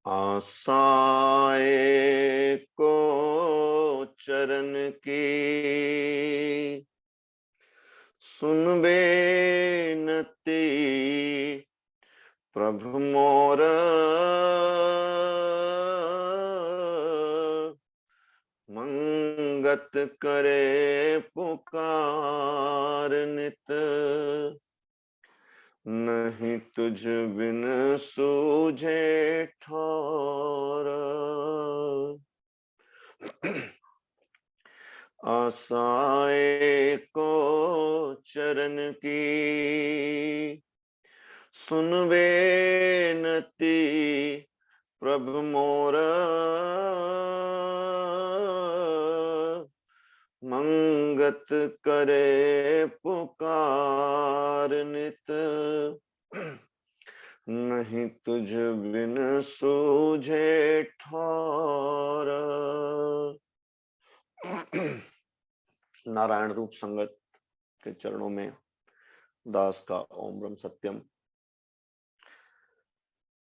आशाएं को चरण की सुन बेनती प्रभु मोर मंगत करे पुकार नित नहीं तुझ बिन सूझे ठौर आशाएं को चरण की सुन बेनती प्रभु मोर मंगत करे पुकार नित नहीं तुझ बिन सूझे ठौर। नारायण रूप संगत के चरणों में दास का ओम ब्रह्म सत्यम।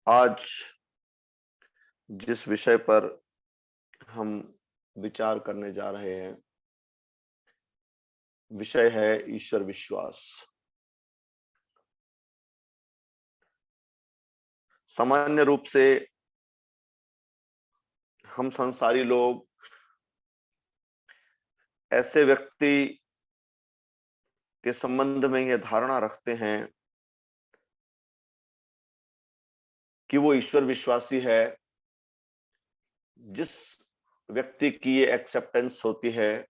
आज जिस विषय पर हम विचार करने जा रहे हैं, विषय है ईश्वर विश्वास। सामान्य रूप से हम संसारी लोग ऐसे व्यक्ति के संबंध में यह धारणा रखते हैं कि वो ईश्वर विश्वासी है जिस व्यक्ति की ये एक्सेप्टेंस होती है,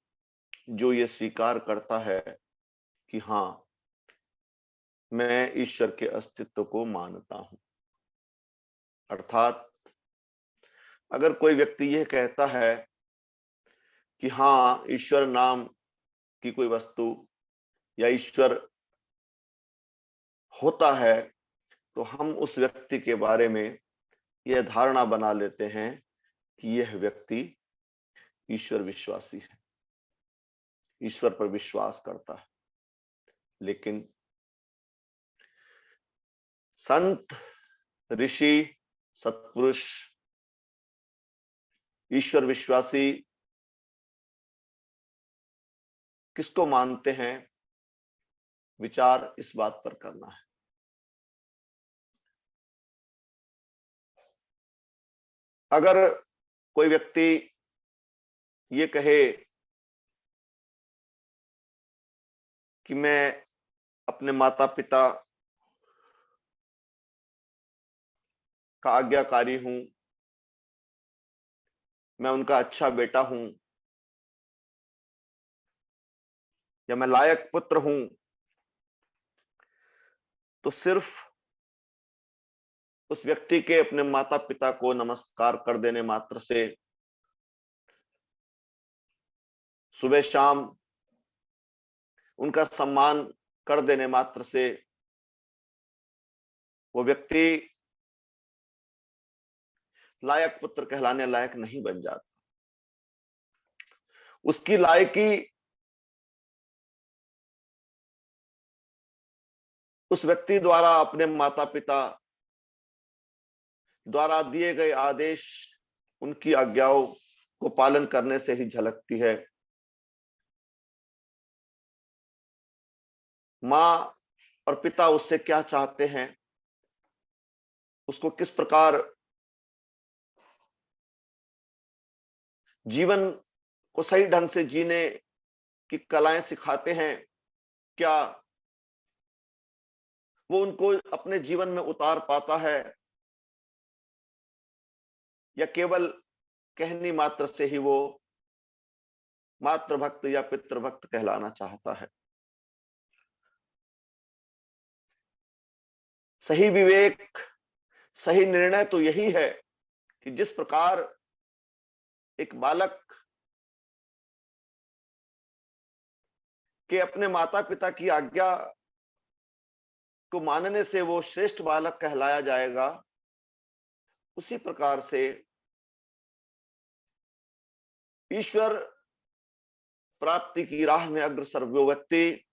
जो ये स्वीकार करता है कि हाँ, मैं ईश्वर के अस्तित्व को मानता हूं। अर्थात अगर कोई व्यक्ति यह कहता है कि हाँ, ईश्वर नाम की कोई वस्तु या ईश्वर होता है, तो हम उस व्यक्ति के बारे में यह धारणा बना लेते हैं कि यह व्यक्ति ईश्वर विश्वासी है, ईश्वर पर विश्वास करता है। लेकिन संत, ऋषि, सत्पुरुष ईश्वर विश्वासी किसको मानते हैं, विचार इस बात पर करना है। अगर कोई व्यक्ति ये कहे कि मैं अपने माता पिता का आज्ञाकारी हूं, मैं उनका अच्छा बेटा हूं, या मैं लायक पुत्र हूं, तो सिर्फ उस व्यक्ति के अपने माता पिता को नमस्कार कर देने मात्र से, सुबह शाम उनका सम्मान कर देने मात्र से वो व्यक्ति लायक पुत्र कहलाने लायक नहीं बन जाता। उसकी लायकी उस व्यक्ति द्वारा अपने माता पिता द्वारा दिए गए आदेश, उनकी आज्ञाओं को पालन करने से ही झलकती है। मां और पिता उससे क्या चाहते हैं, उसको किस प्रकार जीवन को सही ढंग से जीने की कलाएं सिखाते हैं, क्या वो उनको अपने जीवन में उतार पाता है, या केवल कहनी मात्र से ही वो मातृभक्त या पितृभक्त कहलाना चाहता है। सही विवेक, सही निर्णय तो यही है कि जिस प्रकार एक बालक के अपने माता पिता की आज्ञा को मानने से वो श्रेष्ठ बालक कहलाया जाएगा, उसी प्रकार से ईश्वर प्राप्ति की राह में अग्रसर वो व्यक्ति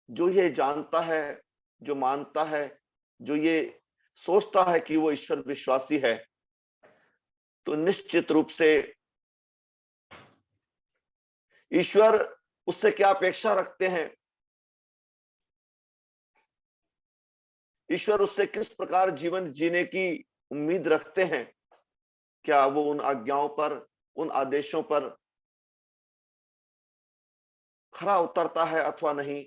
जो ये जानता है, जो मानता है, जो ये सोचता है कि वो ईश्वर विश्वासी है, तो निश्चित रूप से ईश्वर उससे क्या अपेक्षा रखते हैं, ईश्वर उससे किस प्रकार जीवन जीने की उम्मीद रखते हैं, क्या वो उन आज्ञाओं पर, उन आदेशों पर खरा उतरता है अथवा नहीं,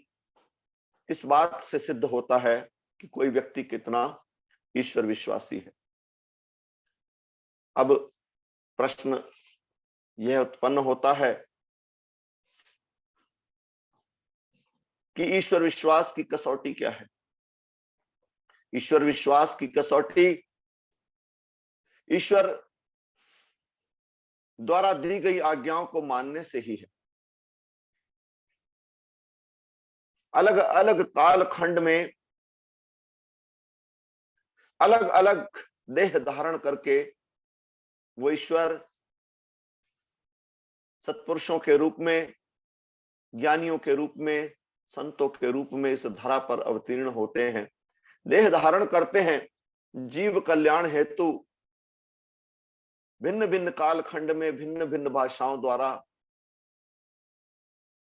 इस बात से सिद्ध होता है कि कोई व्यक्ति कितना ईश्वर विश्वासी है। अब प्रश्न यह उत्पन्न होता है कि ईश्वर विश्वास की कसौटी क्या है। ईश्वर विश्वास की कसौटी ईश्वर द्वारा दी गई आज्ञाओं को मानने से ही है। अलग अलग कालखंड में अलग अलग देह धारण करके वो ईश्वर सत्पुरुषों के रूप में, ज्ञानियों के रूप में, संतों के रूप में इस धरा पर अवतीर्ण होते हैं, देह धारण करते हैं, जीव कल्याण हेतु भिन्न भिन्न कालखंड में भिन्न भिन्न भाषाओं द्वारा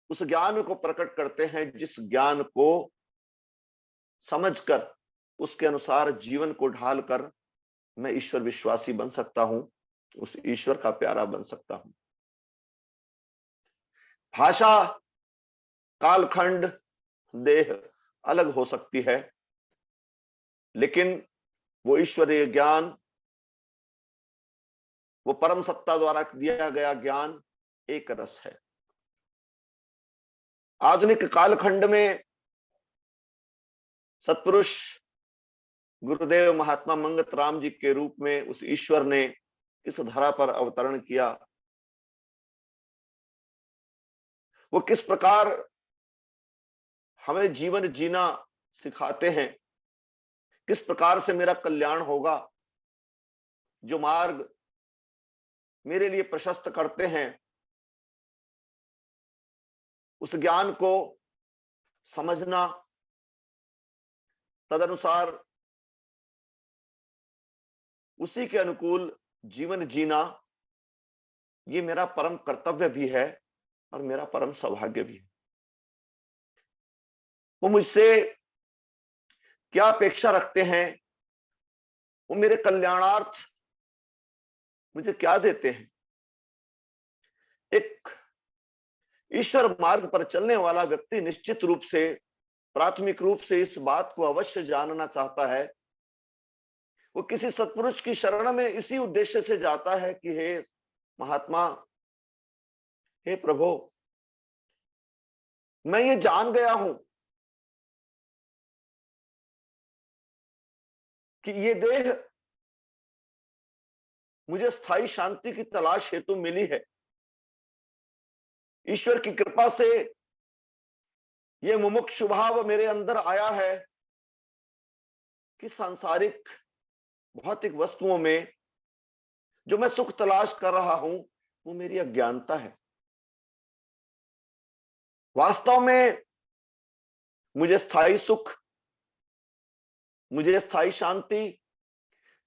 उस ज्ञान को प्रकट करते हैं, जिस ज्ञान को समझकर उसके अनुसार जीवन को ढालकर मैं ईश्वर विश्वासी बन सकता हूं, उस ईश्वर का प्यारा बन सकता हूं। भाषा, कालखंड, देह अलग हो सकती है, लेकिन वो ईश्वरीय ज्ञान, वो परम सत्ता द्वारा दिया गया ज्ञान एक रस है। आधुनिक कालखंड में सत्पुरुष गुरुदेव महात्मा मंगत राम जी के रूप में उस ईश्वर ने इस धरा पर अवतरण किया। वो किस प्रकार हमें जीवन जीना सिखाते हैं, किस प्रकार से मेरा कल्याण होगा, जो मार्ग मेरे लिए प्रशस्त करते हैं, उस ज्ञान को समझना, तदनुसार उसी के अनुकूल जीवन जीना, ये मेरा परम कर्तव्य भी है और मेरा परम सौभाग्य भी है। वो मुझसे क्या अपेक्षा रखते हैं, वो मेरे कल्याणार्थ मुझे क्या देते हैं। एक ईश्वर मार्ग पर चलने वाला व्यक्ति निश्चित रूप से, प्राथमिक रूप से इस बात को अवश्य जानना चाहता है। वो किसी सत्पुरुष की शरण में इसी उद्देश्य से जाता है कि हे महात्मा, हे प्रभु, मैं ये जान गया हूं कि ये देह मुझे स्थायी शांति की तलाश हेतु मिली है। ईश्वर की कृपा से ये मुमुक्षु भाव मेरे अंदर आया है कि सांसारिक भौतिक वस्तुओं में जो मैं सुख तलाश कर रहा हूं, वो मेरी अज्ञानता है। वास्तव में मुझे स्थायी सुख, मुझे स्थायी शांति,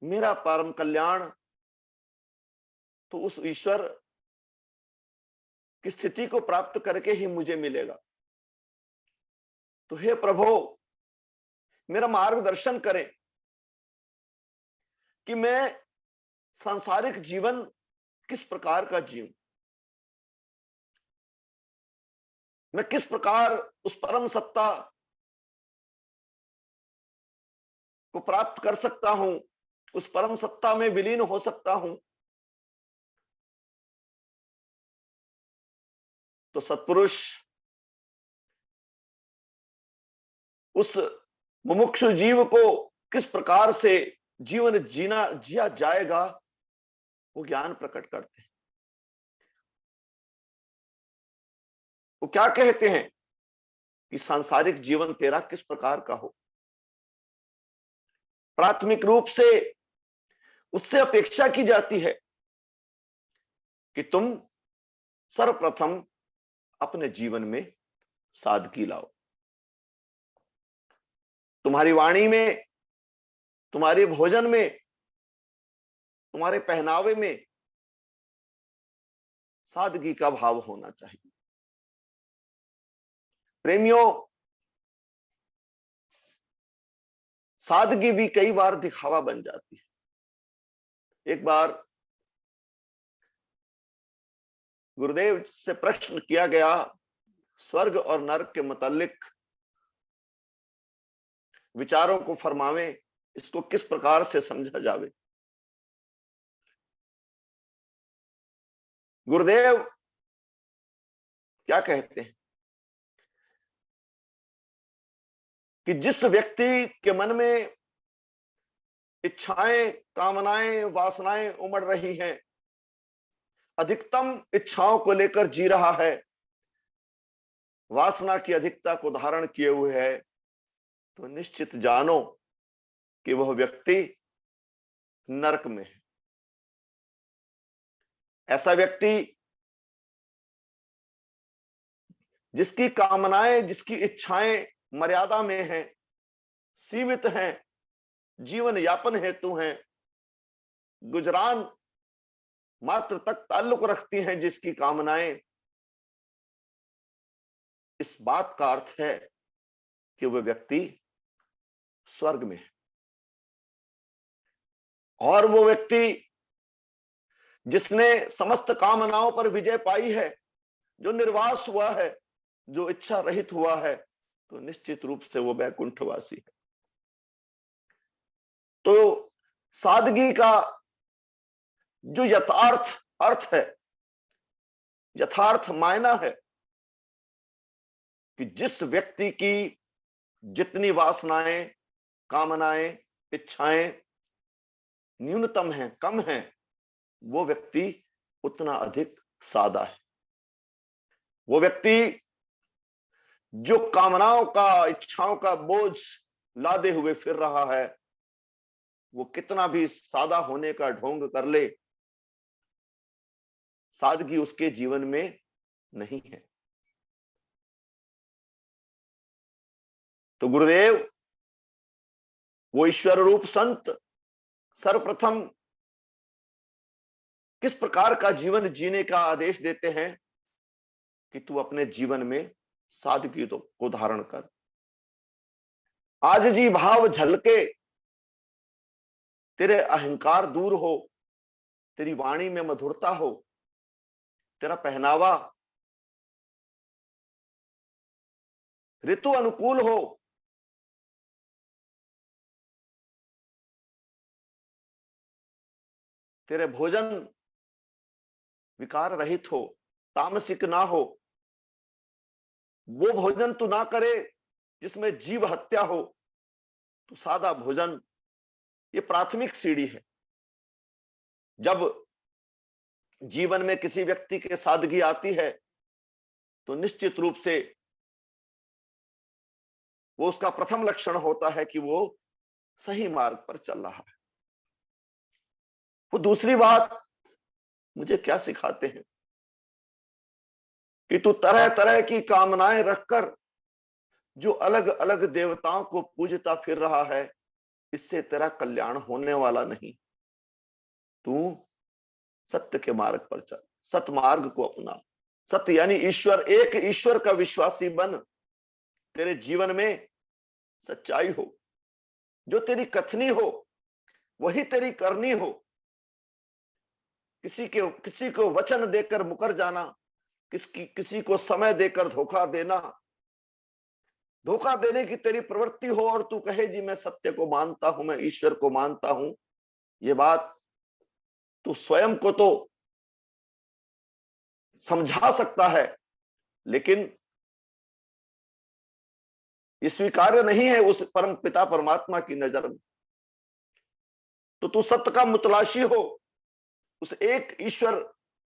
मेरा परम कल्याण तो उस ईश्वर की स्थिति को प्राप्त करके ही मुझे मिलेगा। तो हे प्रभु, मेरा मार्गदर्शन करें कि मैं सांसारिक जीवन किस प्रकार का जीऊं, मैं किस प्रकार उस परम सत्ता को प्राप्त कर सकता हूं, उस परम सत्ता में विलीन हो सकता हूं। तो सत्पुरुष उस मुमुक्षु जीव को किस प्रकार से जीवन जिया जाएगा, वो ज्ञान प्रकट करते हैं। वो क्या कहते हैं कि सांसारिक जीवन तेरा किस प्रकार का हो। प्राथमिक रूप से उससे अपेक्षा की जाती है कि तुम सर्वप्रथम अपने जीवन में सादगी लाओ। तुम्हारी वाणी में तुम्हारे भोजन में, तुम्हारे पहनावे में सादगी का भाव होना चाहिए। प्रेमियों, सादगी भी कई बार दिखावा बन जाती है। एक बार गुरुदेव से प्रश्न किया गया स्वर्ग और नरक के मुतालिक विचारों को फरमावे, इसको किस प्रकार से समझा जावे। गुरुदेव क्या कहते हैं कि जिस व्यक्ति के मन में इच्छाएं, कामनाएं, वासनाएं उमड़ रही हैं, अधिकतम इच्छाओं को लेकर जी रहा है, वासना की अधिकता को धारण किए हुए है, तो निश्चित जानो कि वह व्यक्ति नरक में है। ऐसा व्यक्ति जिसकी कामनाएं, जिसकी इच्छाएं मर्यादा में हैं, सीमित हैं, जीवन यापन हेतु हैं, गुजरान मात्र तक ताल्लुक रखती हैं जिसकी कामनाएं, इस बात का अर्थ है कि वह व्यक्ति स्वर्ग में है। और वो व्यक्ति जिसने समस्त कामनाओं पर विजय पाई है, जो निर्वास हुआ है, जो इच्छा रहित हुआ है, तो निश्चित रूप से वो वैकुंठवासी है। तो सादगी का जो यथार्थ अर्थ है, यथार्थ मायना है कि जिस व्यक्ति की जितनी वासनाएं, कामनाएं, इच्छाएं न्यूनतम हैं, कम हैं, वो व्यक्ति उतना अधिक सादा है। वो व्यक्ति जो कामनाओं का, इच्छाओं का बोझ लादे हुए फिर रहा है, वो कितना भी सादा होने का ढोंग कर ले, सादगी उसके जीवन में नहीं है। तो गुरुदेव वो ईश्वर रूप संत सर्वप्रथम किस प्रकार का जीवन जीने का आदेश देते हैं कि तू अपने जीवन में सादगी को धारण कर। आज जी भाव झलके, तेरे अहंकार दूर हो, तेरी वाणी में मधुरता हो, तेरा पहनावा ऋतु अनुकूल हो, तेरे भोजन विकार रहित हो, तामसिक ना हो, वो भोजन तू ना करे जिसमें जीव हत्या हो, तो सादा भोजन, ये प्राथमिक सीढ़ी है। जब जीवन में किसी व्यक्ति के सादगी आती है तो निश्चित रूप से वो उसका प्रथम लक्षण होता है कि वो सही मार्ग पर चल रहा है। वो दूसरी बात मुझे क्या सिखाते हैं कि तू तरह तरह की कामनाएं रखकर जो अलग अलग देवताओं को पूजता फिर रहा है, इससे तेरा कल्याण होने वाला नहीं। तू सत्य के मार्ग पर चल, सत मार्ग को अपना। सत्य यानी ईश्वर, एक ईश्वर का विश्वासी बन। तेरे जीवन में सच्चाई हो, जो तेरी कथनी हो वही तेरी करनी हो। किसी को वचन देकर मुकर जाना, किसी को समय देकर धोखा देना, धोखा देने की तेरी प्रवृत्ति हो और तू कहे जी मैं सत्य को मानता हूं, मैं ईश्वर को मानता हूं, ये बात तू स्वयं को तो समझा सकता है, लेकिन ये स्वीकार्य नहीं है उस परम पिता परमात्मा की नजर में। तो तू सत्य का मुतलाशी हो, उस एक ईश्वर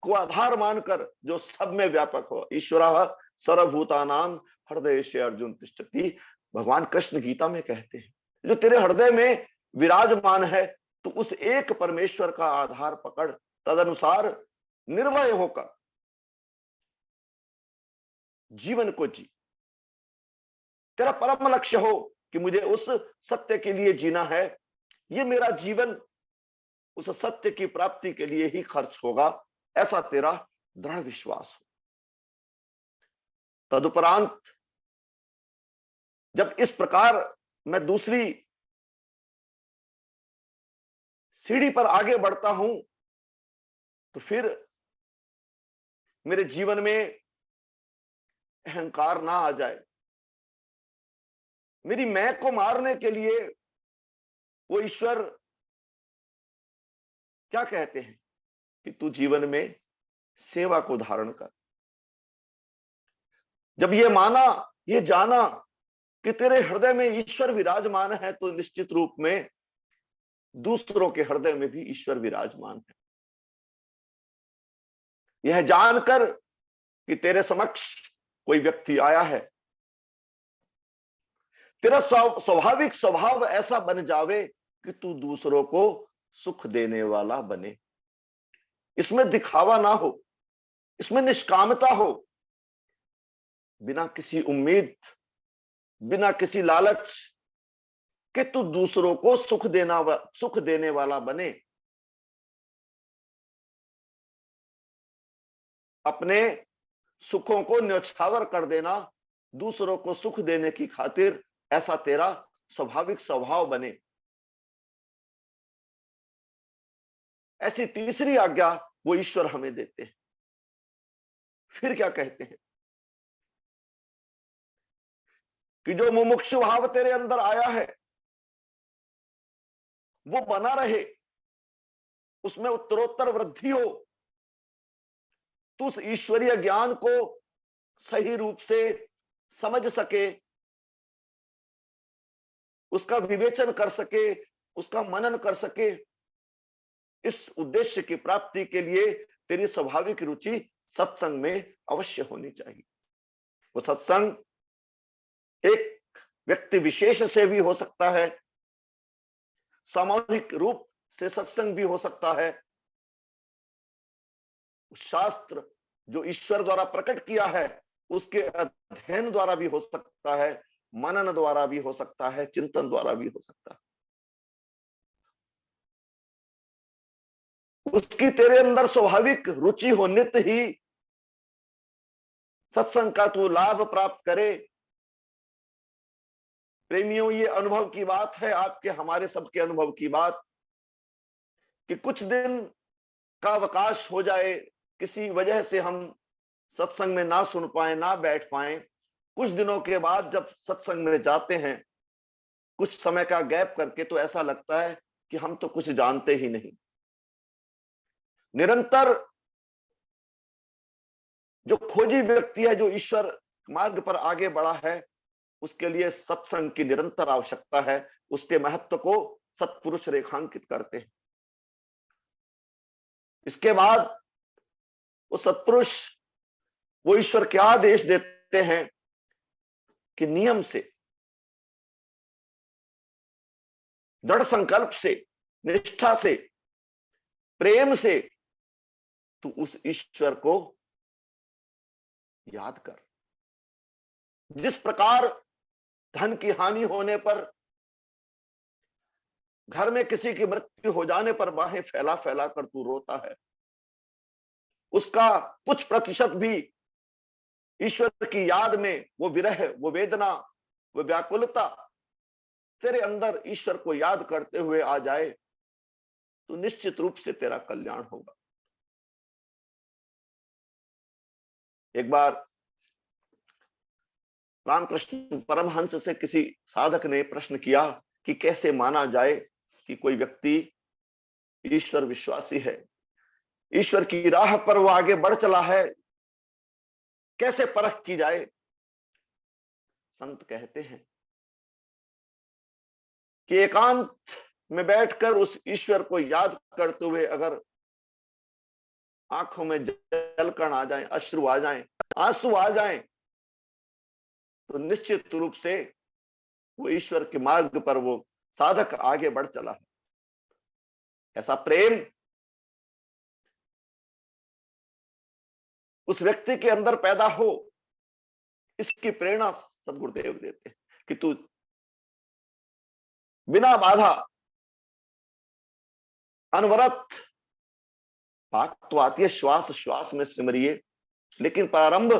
को आधार मानकर जो सब में व्यापक हो। ईश्वरः सर्वभूतानां हृदय से अर्जुन तिष्ठति, भगवान कृष्ण गीता में कहते हैं। जो तेरे हृदय में विराजमान है, तो उस एक परमेश्वर का आधार पकड़, तदनुसार निर्भय होकर जीवन को जी। तेरा परम लक्ष्य हो कि मुझे उस सत्य के लिए जीना है ये मेरा जीवन उस सत्य की प्राप्ति के लिए ही खर्च होगा, ऐसा तेरा दृढ़ विश्वास हो। तदुपरांत जब इस प्रकार मैं दूसरी सीढ़ी पर आगे बढ़ता हूं, तो फिर मेरे जीवन में अहंकार ना आ जाए। मेरी मैं को मारने के लिए वो ईश्वर क्या कहते हैं कि तू जीवन में सेवा को धारण कर। जब ये माना, ये जाना कि तेरे हृदय में ईश्वर विराजमान है, तो निश्चित रूप में दूसरों के हृदय में भी ईश्वर विराजमान है। यह जानकर कि तेरे समक्ष कोई व्यक्ति आया है, तेरा स्वाभाविक स्वभाव ऐसा बन जावे कि तू दूसरों को सुख देने वाला बने। इसमें दिखावा ना हो, इसमें निष्कामता हो, बिना किसी उम्मीद, बिना किसी लालच कि तू दूसरों को सुख देने वाला बने। अपने सुखों को न्यौछावर कर देना, दूसरों को सुख देने की खातिर, ऐसा तेरा स्वाभाविक स्वभाव बने। ऐसी तीसरी आज्ञा वो ईश्वर हमें देते हैं। फिर क्या कहते हैं कि जो मुमुक्षु भाव तेरे अंदर आया है वो बना रहे, उसमें उत्तरोत्तर वृद्धि हो, तू उस ईश्वरीय ज्ञान को सही रूप से समझ सके, उसका विवेचन कर सके, उसका मनन कर सके। इस उद्देश्य की प्राप्ति के लिए तेरी स्वाभाविक रुचि सत्संग में अवश्य होनी चाहिए। वो सत्संग एक व्यक्ति विशेष से भी हो सकता है, सामूहिक रूप से सत्संग भी हो सकता है, शास्त्र जो ईश्वर द्वारा प्रकट किया है उसके अध्ययन द्वारा भी हो सकता है, मनन द्वारा भी हो सकता है, चिंतन द्वारा भी हो सकता है। उसकी तेरे अंदर स्वाभाविक रुचि हो, नित्य ही सत्संग का तू लाभ प्राप्त करे। प्रेमियों, ये अनुभव की बात है, आपके हमारे सबके अनुभव की बात, कि कुछ दिन का अवकाश हो जाए, किसी वजह से हम सत्संग में ना सुन पाए, ना बैठ पाए, कुछ दिनों के बाद जब सत्संग में जाते हैं, कुछ समय का गैप करके, तो ऐसा लगता है कि हम तो कुछ जानते ही नहीं। निरंतर जो खोजी व्यक्ति है, जो ईश्वर मार्ग पर आगे बढ़ा है, उसके लिए सत्संग की निरंतर आवश्यकता है। उसके महत्व को सत्पुरुष रेखांकित करते हैं। इसके बाद वो सत्पुरुष, वो ईश्वर क्या आदेश देते हैं कि नियम से, दृढ़ संकल्प से, निष्ठा से, प्रेम से तू उस ईश्वर को याद कर। जिस प्रकार धन की हानि होने पर, घर में किसी की मृत्यु हो जाने पर बाहें फैला फैला कर तू रोता है, उसका कुछ प्रतिशत भी ईश्वर की याद में वो विरह, वो वेदना, वो व्याकुलता तेरे अंदर ईश्वर को याद करते हुए आ जाए, तो निश्चित रूप से तेरा कल्याण होगा। एक बार रामकृष्ण परमहंस से किसी साधक ने प्रश्न किया कि कैसे माना जाए कि कोई व्यक्ति ईश्वर विश्वासी है, ईश्वर की राह पर वो आगे बढ़ चला है, कैसे परख की जाए। संत कहते हैं कि एकांत में बैठकर उस ईश्वर को याद करते हुए अगर आंखों में जल कण आ जाए, अश्रु आ जाए, आंसू आ जाए, तो निश्चित रूप से वो ईश्वर के मार्ग पर वो साधक आगे बढ़ चला है। ऐसा प्रेम उस व्यक्ति के अंदर पैदा हो, इसकी प्रेरणा सदगुरुदेव देते हैं कि तू बिना बाधा अनवरत बात तो आती है श्वास श्वास में सिमरिए, लेकिन प्रारंभ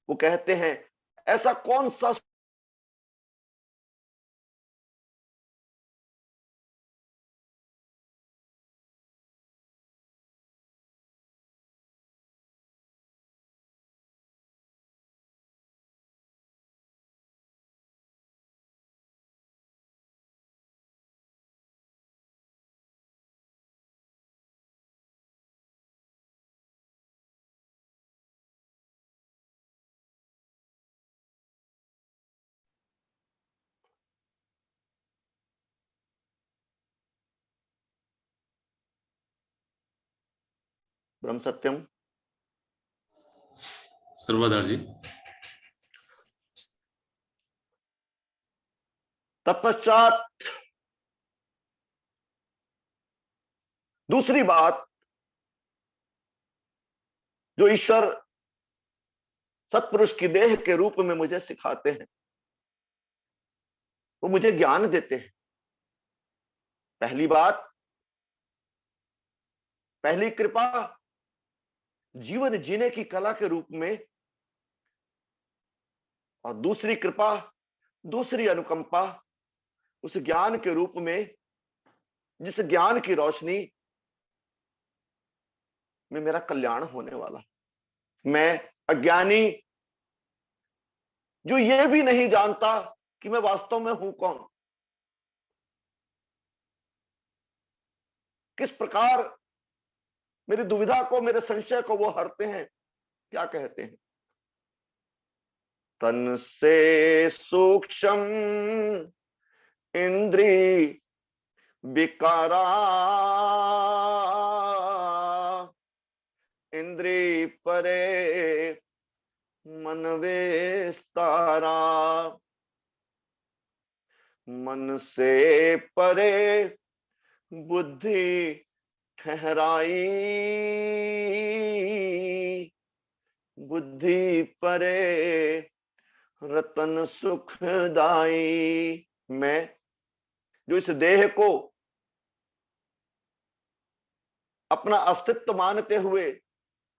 वो कहते हैं ऐसा कौन सा ब्रह्म सत्यम। सर्वदार जी। तत्पश्चात दूसरी बात जो ईश्वर सत्पुरुष की देह के रूप में मुझे सिखाते हैं, वो मुझे ज्ञान देते हैं। पहली बात, पहली कृपा जीवन जीने की कला के रूप में, और दूसरी कृपा, दूसरी अनुकंपा उस ज्ञान के रूप में, जिस ज्ञान की रोशनी में मेरा कल्याण होने वाला। मैं अज्ञानी जो ये भी नहीं जानता कि मैं वास्तव में हूं कौन, किस प्रकार मेरी दुविधा को, मेरे संशय को वो हरते हैं। क्या कहते हैं? तन से सूक्ष्म इंद्री विकारा, इंद्री परे मन विस्तारा, मन से परे बुद्धि ठहराई, बुद्धि परे रतन सुखदाई। मैं जो इस देह को अपना अस्तित्व मानते हुए,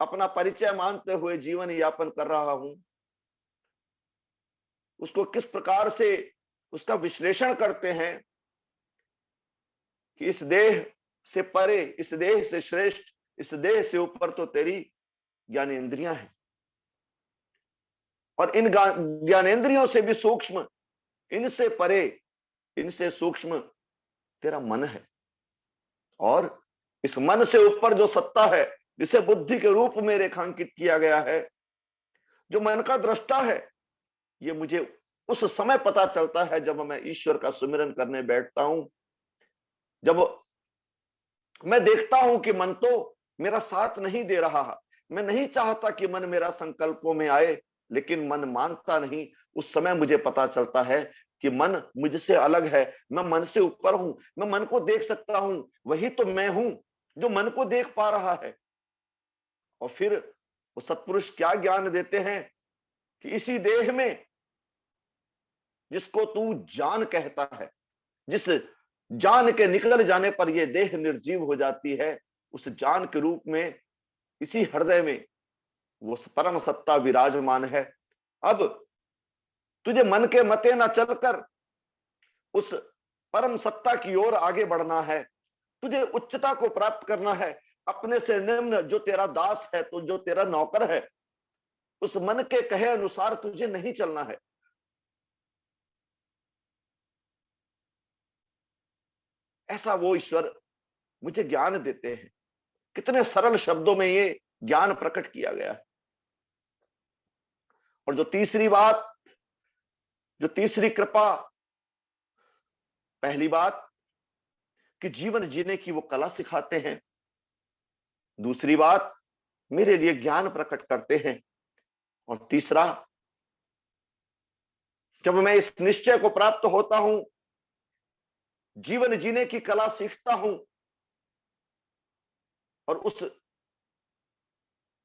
अपना परिचय मानते हुए जीवन यापन कर रहा हूं, उसको किस प्रकार से उसका विश्लेषण करते हैं कि इस देह से परे, इस देह से श्रेष्ठ, इस देह से ऊपर तो तेरी ज्ञानेंद्रियां हैं, और इन ज्ञानेंद्रियों से भी सूक्ष्म, इनसे परे, इनसे सूक्ष्म तेरा मन है। और इस मन से ऊपर जो सत्ता है, जिसे बुद्धि के रूप में रेखांकित किया गया है, जो मन का दृष्टा है, ये मुझे उस समय पता चलता है जब मैं ईश्वर का सुमिरन करने बैठता हूं, जब मैं देखता हूं कि मन तो मेरा साथ नहीं दे रहा है। मैं नहीं चाहता कि मन मेरा संकल्पों में आए, लेकिन मन मानता नहीं। उस समय मुझे पता चलता है कि मन मुझसे अलग है, मैं मन से ऊपर हूं, मैं मन को देख सकता हूं, वही तो मैं हूं जो मन को देख पा रहा है। और फिर वो सत्पुरुष क्या ज्ञान देते हैं कि इसी देह में, जिसको तू जान कहता है, जिस जान के निकल जाने पर यह देह निर्जीव हो जाती है, उस जान के रूप में इसी हृदय में वो परम सत्ता विराजमान है। अब तुझे मन के मते न चलकर उस परम सत्ता की ओर आगे बढ़ना है, तुझे उच्चता को प्राप्त करना है। अपने से निम्न जो तेरा दास है, तो जो तेरा नौकर है, उस मन के कहे अनुसार तुझे नहीं चलना है। ऐसा वो ईश्वर मुझे ज्ञान देते हैं। कितने सरल शब्दों में ये ज्ञान प्रकट किया गया है। और जो तीसरी बात, जो तीसरी कृपा, पहली बात कि जीवन जीने की वो कला सिखाते हैं, दूसरी बात मेरे लिए ज्ञान प्रकट करते हैं, और तीसरा जब मैं इस निश्चय को प्राप्त होता हूं, जीवन जीने की कला सीखता हूं, और उस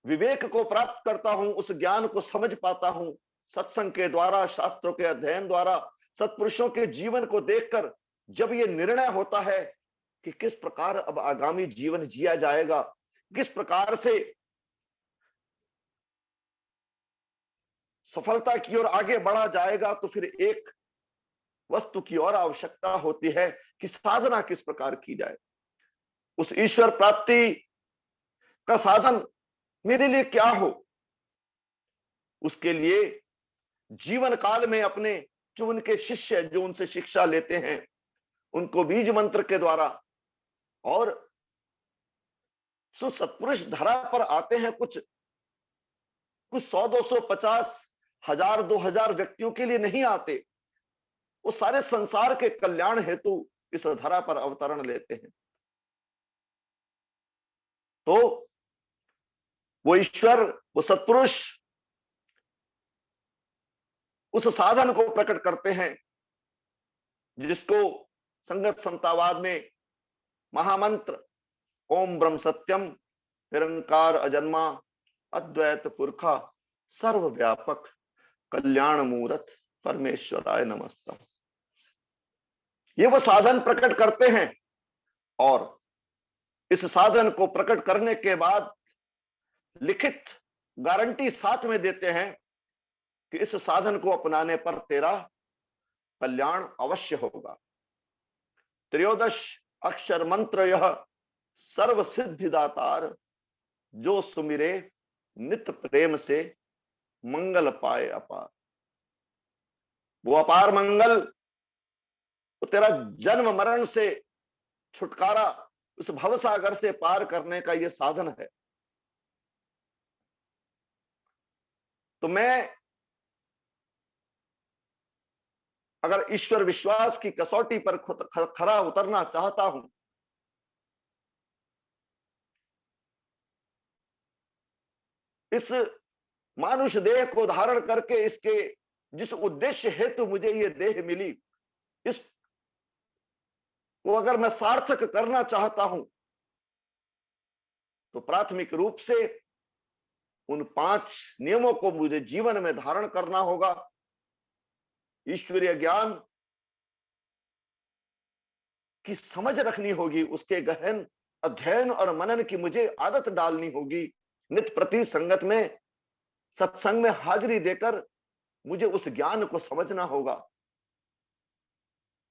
विवेक को प्राप्त करता हूं, उस ज्ञान को समझ पाता हूं, सत्संग के द्वारा, शास्त्रों के अध्ययन द्वारा, सत्पुरुषों के जीवन को देखकर जब ये निर्णय होता है कि किस प्रकार अब आगामी जीवन जिया जाएगा, किस प्रकार से सफलता की ओर आगे बढ़ा जाएगा। तो फिर एक वस्तु की और आवश्यकता होती है कि साधना किस प्रकार की जाए। उस ईश्वर प्राप्ति का साधन मेरे लिए क्या हो, उसके लिए जीवन काल में अपने जो उनके शिष्य जो उनसे शिक्षा लेते हैं उनको बीज मंत्र के द्वारा, और सत्पुरुष धरा पर आते हैं कुछ कुछ 100 200 50 1000 2000 व्यक्तियों के लिए नहीं आते, वो सारे संसार के कल्याण हेतु इस धरा पर अवतरण लेते हैं। तो वो ईश्वर, वो सत्पुरुष उस साधन को प्रकट करते हैं जिसको संगत समतावाद में महामंत्र ओम ब्रह्म सत्यम निरंकार अजन्मा अद्वैत पुरखा सर्वव्यापक कल्याण मूर्त परमेश्वराय नमस्तम, ये वो साधन प्रकट करते हैं। और इस साधन को प्रकट करने के बाद लिखित गारंटी साथ में देते हैं कि इस साधन को अपनाने पर तेरा कल्याण अवश्य होगा। त्रयोदश अक्षर मंत्र यह सर्व सिद्धिदातार, जो सुमिरे नित प्रेम से मंगल पाए अपार। वो अपार मंगल, वो तेरा जन्म मरण से छुटकारा, उस भवसागर से पार करने का ये साधन है। तो मैं अगर ईश्वर विश्वास की कसौटी पर खरा उतरना चाहता हूं, इस मानुष देह को धारण करके इसके जिस उद्देश्य हेतु मुझे ये देह मिली, इस को अगर मैं सार्थक करना चाहता हूं तो प्राथमिक रूप से उन 5 नियमों को मुझे जीवन में धारण करना होगा। ईश्वरीय ज्ञान की समझ रखनी होगी, उसके गहन अध्ययन और मनन की मुझे आदत डालनी होगी। नित्य प्रति संगत में, सत्संग में हाजिरी देकर मुझे उस ज्ञान को समझना होगा।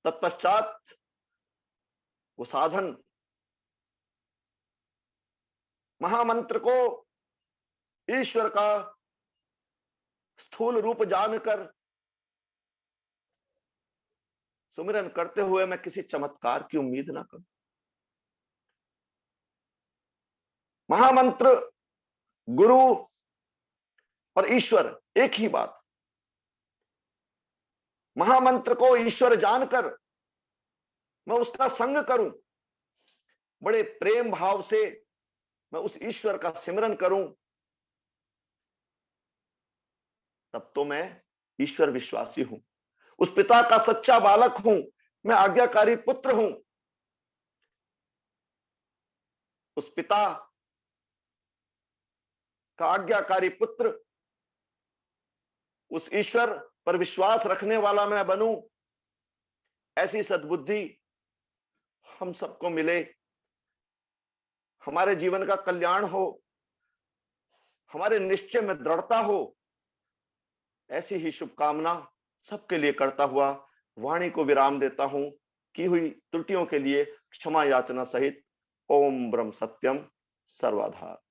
तत्पश्चात वो साधन महामंत्र को ईश्वर का स्थूल रूप जानकर सुमिरन करते हुए मैं किसी चमत्कार की उम्मीद ना करूं। महामंत्र, गुरु और ईश्वर एक ही बात। महामंत्र को ईश्वर जानकर मैं उसका संग करूं, बड़े प्रेम भाव से मैं उस ईश्वर का सिमरन करूं, तब तो मैं ईश्वर विश्वासी हूं, उस पिता का सच्चा बालक हूं, मैं आज्ञाकारी पुत्र हूं। उस पिता का आज्ञाकारी पुत्र, उस ईश्वर पर विश्वास रखने वाला मैं बनूं, ऐसी सद्बुद्धि हम सबको मिले, हमारे जीवन का कल्याण हो, हमारे निश्चय में दृढ़ता हो, ऐसी ही शुभकामना सबके लिए करता हुआ वाणी को विराम देता हूं। की हुई त्रुटियों के लिए क्षमा याचना सहित ओम ब्रह्म सत्यम सर्वाधार।